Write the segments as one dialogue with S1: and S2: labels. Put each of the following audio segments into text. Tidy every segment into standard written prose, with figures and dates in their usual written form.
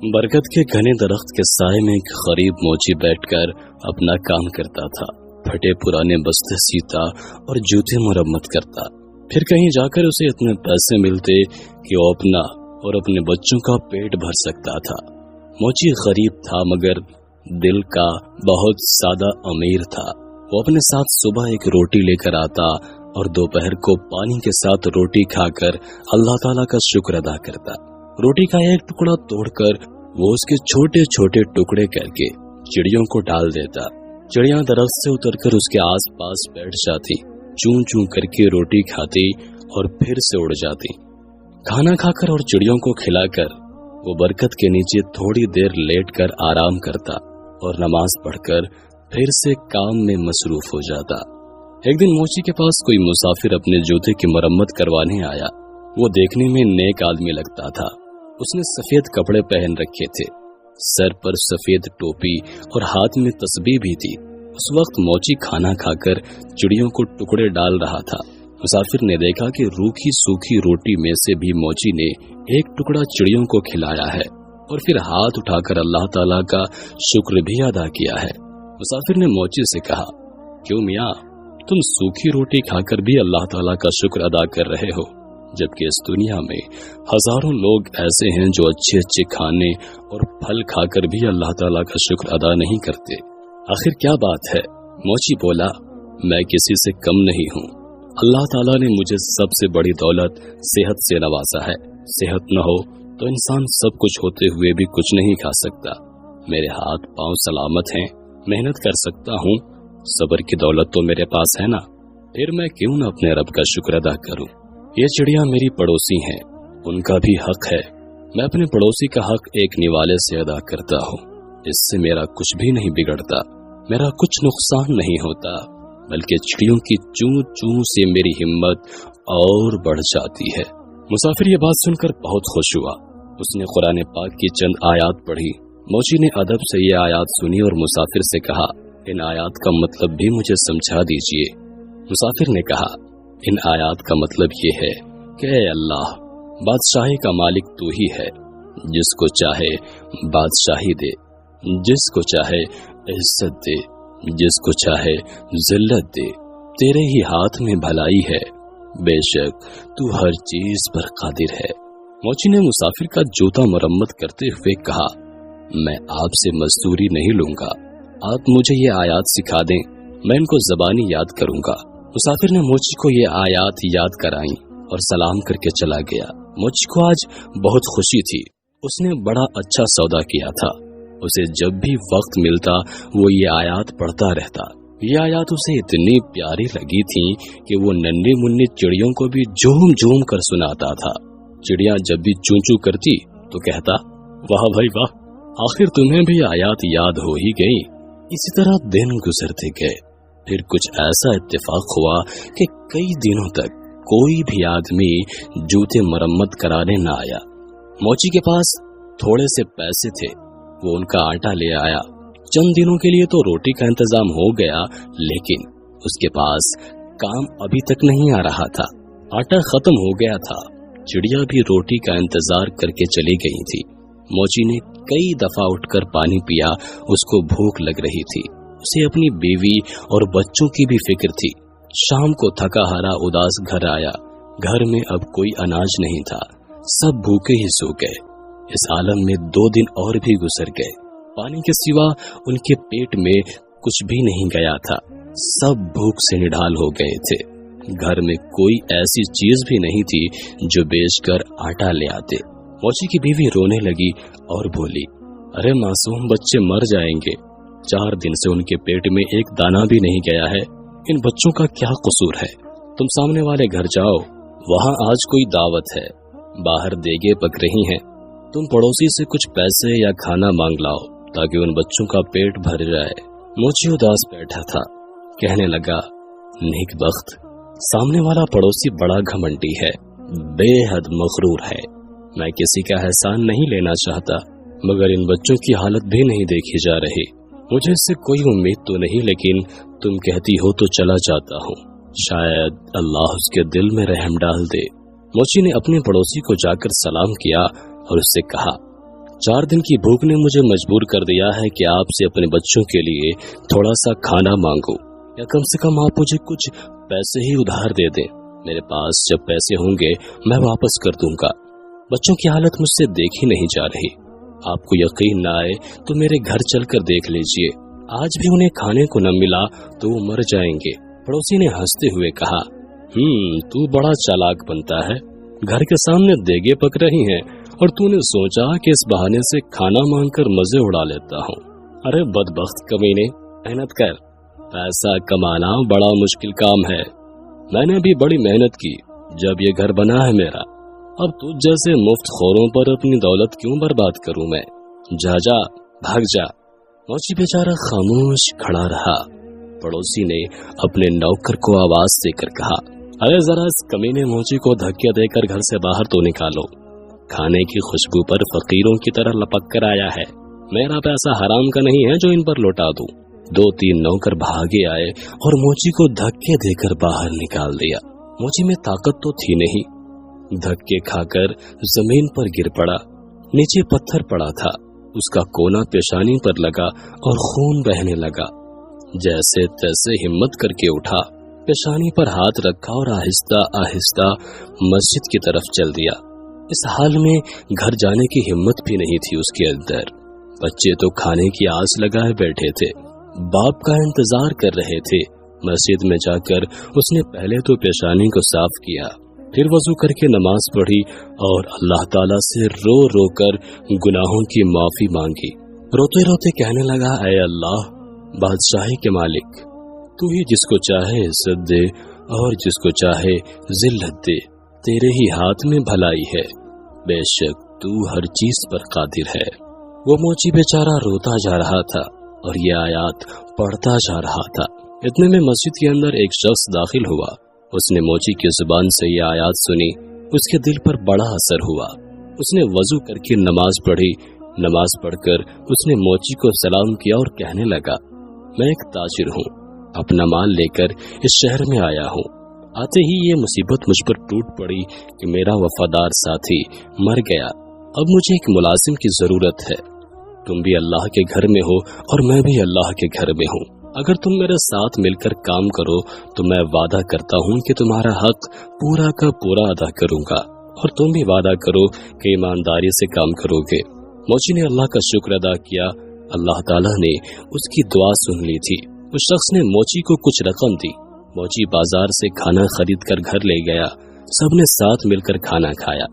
S1: बरगद के घने दरख्त के साए में एक गरीब मोची बैठकर अपना काम करता था। फटे पुराने बस्ते सीता और जूते मरम्मत करता। फिर कहीं जाकर उसे इतने पैसे मिलते कि वो अपना और अपने बच्चों का पेट भर सकता था। मोची गरीब था मगर दिल का बहुत सादा अमीर था। वो अपने साथ सुबह एक रोटी लेकर आता और दोपहर को पानी के साथ रोटी खाकर अल्लाह ताला का शुक्र अदा करता। रोटी का एक टुकड़ा तोड़कर वो उसके छोटे छोटे टुकड़े करके चिड़ियों को डाल देता। चिड़िया दरख्त से उतरकर उसके आस पास बैठ जाती, चूं चूं करके रोटी खाती और फिर से उड़ जाती। खाना खाकर और चिड़ियों को खिलाकर वो बरगद के नीचे थोड़ी देर लेटकर आराम करता और नमाज पढ़कर फिर से काम में मसरूफ हो जाता। एक दिन मोची के पास कोई मुसाफिर अपने जूते की मरम्मत करवाने आया। वो देखने में नेक आदमी लगता था। उसने सफेद कपड़े पहन रखे थे, सर पर सफेद टोपी और हाथ में तस्बीह भी थी। उस वक्त मोची खाना खाकर चिड़ियों को टुकड़े डाल रहा था। मुसाफिर ने देखा कि रूखी सूखी रोटी में से भी मोची ने एक टुकड़ा चिड़ियों को खिलाया है और फिर हाथ उठाकर अल्लाह ताला का शुक्र भी अदा किया है। मुसाफिर ने मोची से कहा, क्यों मियाँ, तुम सूखी रोटी खाकर भी अल्लाह ताला का शुक्र अदा कर रहे हो, जबकि इस दुनिया में हजारों लोग ऐसे हैं जो अच्छे अच्छे खाने और फल खाकर भी अल्लाह ताला का शुक्र अदा नहीं करते। आखिर क्या बात है? मोची बोला, मैं किसी से कम नहीं हूँ। अल्लाह ताला ने मुझे सबसे बड़ी दौलत सेहत से नवाजा है। सेहत न हो तो इंसान सब कुछ होते हुए भी कुछ नहीं खा सकता। मेरे हाथ पांव सलामत हैं, मेहनत कर सकता हूँ, सब्र की दौलत तो मेरे पास है ना, फिर मैं क्यों न अपने रब का शुक्र अदा करूँ। ये चिड़िया मेरी पड़ोसी हैं, उनका भी हक है। मैं अपने पड़ोसी का हक एक निवाले से अदा करता हूँ। इससे मेरा कुछ भी नहीं बिगड़ता, मेरा कुछ नुकसान नहीं होता, बल्कि चिड़ियों की चूं चूं से मेरी हिम्मत और बढ़ जाती है। मुसाफिर ये बात सुनकर बहुत खुश हुआ। उसने कुरान पाक की चंद आयात पढ़ी। मोची ने अदब से ये आयात सुनी और मुसाफिर से कहा, इन आयात का मतलब भी मुझे समझा दीजिए। मुसाफिर ने कहा, इन आयात का मतलब ये है कि ऐ अल्लाह, बादशाही का मालिक तू ही है। जिसको चाहे बादशाही दे, जिसको चाहे इज्जत दे, जिसको चाहे जिल्लत दे। तेरे ही हाथ में भलाई है, बेशक तू हर चीज पर कादिर है। मोची ने मुसाफिर का जूता मरम्मत करते हुए कहा, मैं आपसे मजदूरी नहीं लूंगा, आप मुझे ये आयात सिखा दें, मैं इनको ज़बानी याद करूंगा। मुसाफिर ने मोची को ये आयात याद कराई और सलाम करके चला गया। मोची को आज बहुत खुशी थी। उसने बड़ा अच्छा सौदा किया था। उसे जब भी वक्त मिलता वो ये आयात पढ़ता रहता। ये आयात उसे इतनी प्यारी लगी थी कि वो नन्ही मुन्नी चिड़ियों को भी झूम झूम कर सुनाता था। चिड़िया जब भी चूं चूं करती तो कहता, वाह भाई वाह, आखिर तुम्हें भी आयात याद हो ही गई। इसी तरह दिन गुजरते गए। फिर कुछ ऐसा इत्तेफाक हुआ कि कई दिनों तक कोई भी आदमी जूते मरम्मत कराने न आया। मोची के पास थोड़े से पैसे थे, वो उनका आटा ले आया। चंद दिनों के लिए तो रोटी का इंतजाम हो गया, लेकिन उसके पास काम अभी तक नहीं आ रहा था। आटा खत्म हो गया था। चिड़िया भी रोटी का इंतजार करके चली गई थी। मोची ने कई दफा उठकर पानी पिया, उसको भूख लग रही थी। उसे अपनी बीवी और बच्चों की भी फिक्र थी। शाम को थका हारा उदास घर आया। घर में अब कोई अनाज नहीं था, सब भूखे ही सो गए। इस आलम में 2 दिन और भी गुजर गए। पानी के सिवा उनके पेट में कुछ भी नहीं गया था। सब भूख से निढाल हो गए थे। घर में कोई ऐसी चीज भी नहीं थी जो बेचकर आटा ले आते। मोची की बीवी रोने लगी और बोली, अरे मासूम बच्चे मर जाएंगे। 4 दिन से उनके पेट में एक दाना भी नहीं गया है। इन बच्चों का क्या कसूर है? तुम सामने वाले घर जाओ, वहाँ आज कोई दावत है, बाहर देगे पक रही हैं। तुम पड़ोसी से कुछ पैसे या खाना मांग लाओ ताकि उन बच्चों का पेट भर जाए। मोची उदास बैठा था, कहने लगा, नेक बख्त, सामने वाला पड़ोसी बड़ा घमंडी है, बेहद मगरूर है। मैं किसी का एहसान नहीं लेना चाहता, मगर इन बच्चों की हालत भी नहीं देखी जा रही। मुझे इससे कोई उम्मीद तो नहीं, लेकिन तुम कहती हो तो चला जाता हूँ, शायद अल्लाह उसके दिल में रहम डाल दे। मोची ने अपने पड़ोसी को जाकर सलाम किया और उससे कहा, 4 दिन की भूख ने मुझे मजबूर कर दिया है कि आपसे अपने बच्चों के लिए थोड़ा सा खाना मांगूं, या कम से कम आप मुझे कुछ पैसे ही उधार दे दें। मेरे पास जब पैसे होंगे मैं वापस कर दूंगा। बच्चों की हालत मुझसे देखी नहीं जा रही। आपको यकीन न आए तो मेरे घर चलकर देख लीजिए, आज भी उन्हें खाने को न मिला तो वो मर जाएंगे। पड़ोसी ने हंसते हुए कहा, तू बड़ा चालाक बनता है। घर के सामने देगे पक रही हैं और तूने सोचा कि इस बहाने से खाना मांगकर मजे उड़ा लेता हूँ। अरे बदबख्त कमीने, मेहनत कर, पैसा कमाना बड़ा मुश्किल काम है। मैंने भी बड़ी मेहनत की जब ये घर बना है मेरा। अब तुझ जैसे मुफ्त खोरों पर अपनी दौलत क्यों बर्बाद करूं मैं? जा जा, भाग जा। मौची बेचारा खामोश खड़ा रहा। पड़ोसी ने अपने नौकर को आवाज देकर कहा, अरे जरा इस कमीने मोची को धक्के देकर घर से बाहर तो निकालो। खाने की खुशबू पर फकीरों की तरह लपक कर आया है। मेरा पैसा हराम का नहीं है जो इन पर लौटा दूं। 2-3 नौकर भागे आए और मोची को धक्के देकर बाहर निकाल दिया। मोची में ताकत तो थी नहीं। धक्के खाकर जमीन पर गिर पड़ा। नीचे पत्थर पड़ा था, उसका कोना पेशानी पर लगा और खून बहने लगा। जैसे तैसे हिम्मत करके उठा, पेशानी पर हाथ रखा और आहिस्ता आहिस्ता मस्जिद की तरफ चल दिया। इस हाल में घर जाने की हिम्मत भी नहीं थी उसके अंदर। बच्चे तो खाने की आस लगाए बैठे थे, बाप का इंतजार कर रहे थे। मस्जिद में जाकर उसने पहले तो पेशानी को साफ किया, फिर वजू करके नमाज पढ़ी और अल्लाह ताला से रो रो कर गुनाहों की माफी मांगी। रोते रोते कहने लगा, ऐ अल्लाह, बादशाही के मालिक, तू ही जिसको चाहे इज्जत दे और जिसको चाहे जिल्लत दे। तेरे ही हाथ में भलाई है, बेशक तू हर चीज पर कादिर है। वो मोची बेचारा रोता जा रहा था और ये आयत पढ़ता जा रहा था। इतने में मस्जिद के अंदर एक शख्स दाखिल हुआ। उसने मोची की जुबान से ये आयत सुनी, उसके दिल पर बड़ा असर हुआ। उसने वजू करके नमाज पढ़ी। नमाज पढ़कर उसने मोची को सलाम किया और कहने लगा, मैं एक ताजिर हूँ, अपना माल लेकर इस शहर में आया हूँ। आते ही ये मुसीबत मुझ पर टूट पड़ी कि मेरा वफादार साथी मर गया। अब मुझे एक मुलाजिम की जरूरत है। तुम भी अल्लाह के घर में हो और मैं भी अल्लाह के घर में हूँ। अगर तुम मेरे साथ मिलकर काम करो तो मैं वादा करता हूँ कि तुम्हारा हक पूरा का पूरा अदा करूँगा, और तुम भी वादा करो कि ईमानदारी से काम करोगे। मोची ने अल्लाह का शुक्र अदा किया। अल्लाह ताला ने उसकी दुआ सुन ली थी। उस शख्स ने मोची को कुछ रकम दी। मोची बाजार से खाना खरीद कर घर ले गया। सबने साथ मिलकर खाना खाया।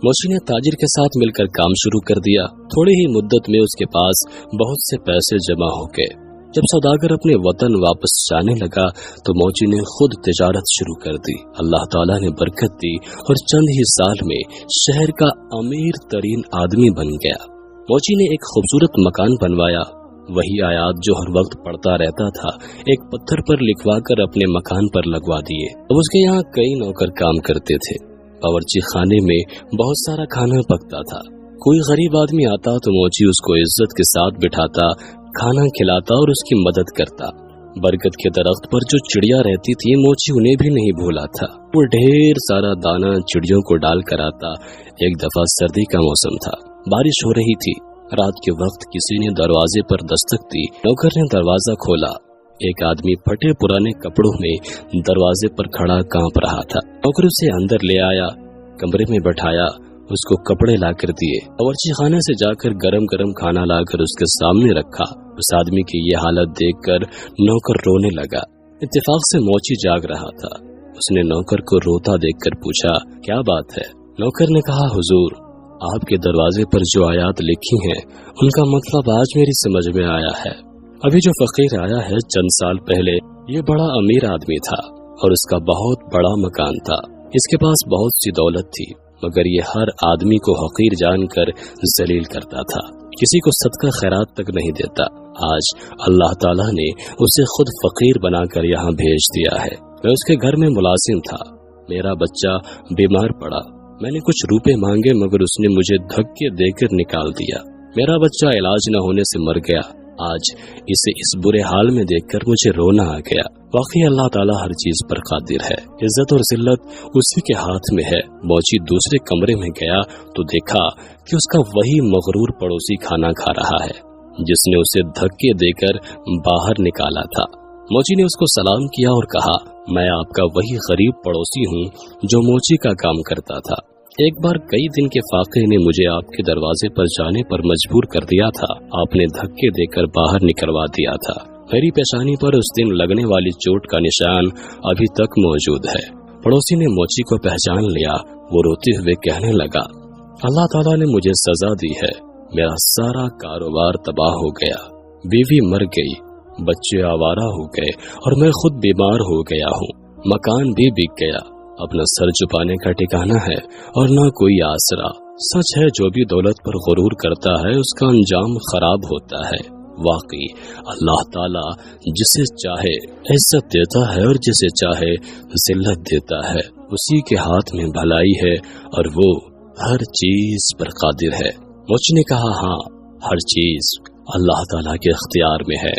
S1: मोची ने ताजिर के साथ मिलकर काम शुरू कर दिया। थोड़ी ही मुद्दत में उसके पास बहुत से पैसे जमा हो गए। जब सौदागर अपने वतन वापस जाने लगा तो मोची ने खुद तिजारत शुरू कर दी। अल्लाह ताला ने बरकत दी और चंद ही साल में शहर का अमीर तरीन आदमी बन गया। मोची ने एक खूबसूरत मकान बनवाया। वही आयत जो हर वक्त पढ़ता रहता था एक पत्थर पर लिखवा कर अपने मकान पर लगवा दिए। अब उसके यहाँ कई नौकर काम करते थे। बावर्ची खाने में बहुत सारा खाना पकता था। कोई गरीब आदमी आता तो मोची उसको इज्जत के साथ बिठाता, खाना खिलाता और उसकी मदद करता। बरकत के दरख्त पर जो चिड़िया रहती थी मोची उन्हें भी नहीं भूला था। वो ढेर सारा दाना चिड़ियों को डाल कर आता। एक दफा सर्दी का मौसम था, बारिश हो रही थी। रात के वक्त किसी ने दरवाजे पर दस्तक दी। नौकर ने दरवाजा खोला। एक आदमी फटे पुराने कपड़ों में दरवाजे पर खड़ा कांप रहा था। नौकर उसे अंदर ले आया, कमरे में बैठाया, उसको कपड़े लाकर दिए। बावर्ची खाने से जाकर गरम गरम खाना लाकर उसके सामने रखा। उस आदमी की ये हालत देखकर नौकर रोने लगा। इत्तेफाक से मोची जाग रहा था। उसने नौकर को रोता देखकर पूछा, क्या बात है? नौकर ने कहा, हुजूर, आपके दरवाजे पर जो आयत लिखी हैं उनका मतलब आज मेरी समझ में आया है। अभी जो फकीर आया है चंद साल पहले, ये बड़ा अमीर आदमी था और उसका बहुत बड़ा मकान था। इसके पास बहुत सी दौलत थी, मगर ये हर आदमी को हकीर जानकर जलील करता था, किसी को सदका खैरात तक नहीं देता। आज अल्लाह ताला ने उसे खुद फकीर बनाकर यहाँ भेज दिया है। मैं उसके घर में मुलाजिम था। मेरा बच्चा बीमार पड़ा। मैंने कुछ रुपए मांगे मगर उसने मुझे धक्के देकर निकाल दिया। मेरा बच्चा इलाज न होने से मर गया। आज इसे इस बुरे हाल में देखकर मुझे रोना आ गया। वाकई अल्लाह ताला हर चीज पर कादिर है। इज्जत और जिल्लत उसी के हाथ में है। मौची दूसरे कमरे में गया तो देखा कि उसका वही मगरूर पड़ोसी खाना खा रहा है जिसने उसे धक्के देकर बाहर निकाला था। मोची ने उसको सलाम किया और कहा, मैं आपका वही गरीब पड़ोसी हूँ जो मोची का काम करता था। एक बार कई दिन के फाके ने मुझे आपके दरवाजे पर जाने पर मजबूर कर दिया था। आपने धक्के देकर बाहर निकलवा दिया था। मेरी पेशानी पर उस दिन लगने वाली चोट का निशान अभी तक मौजूद है। पड़ोसी ने मोची को पहचान लिया। वो रोते हुए कहने लगा, अल्लाह ताला ने मुझे सजा दी है। मेरा सारा कारोबार तबाह हो गया, बीवी मर गई, बच्चे आवारा हो गए और मैं खुद बीमार हो गया हूँ। मकान भी बिक गया। अब न सर छुपाने का ठिकाना है और न कोई आसरा। सच है, जो भी दौलत पर गुरूर करता है उसका अंजाम खराब होता है। वाकई अल्लाह ताला जिसे चाहे इज्जत देता है और जिसे चाहे जिल्लत देता है। उसी के हाथ में भलाई है और वो हर चीज पर कादिर है। मुझ ने कहा, हाँ, हर चीज अल्लाह ताला के इख्तियार में है।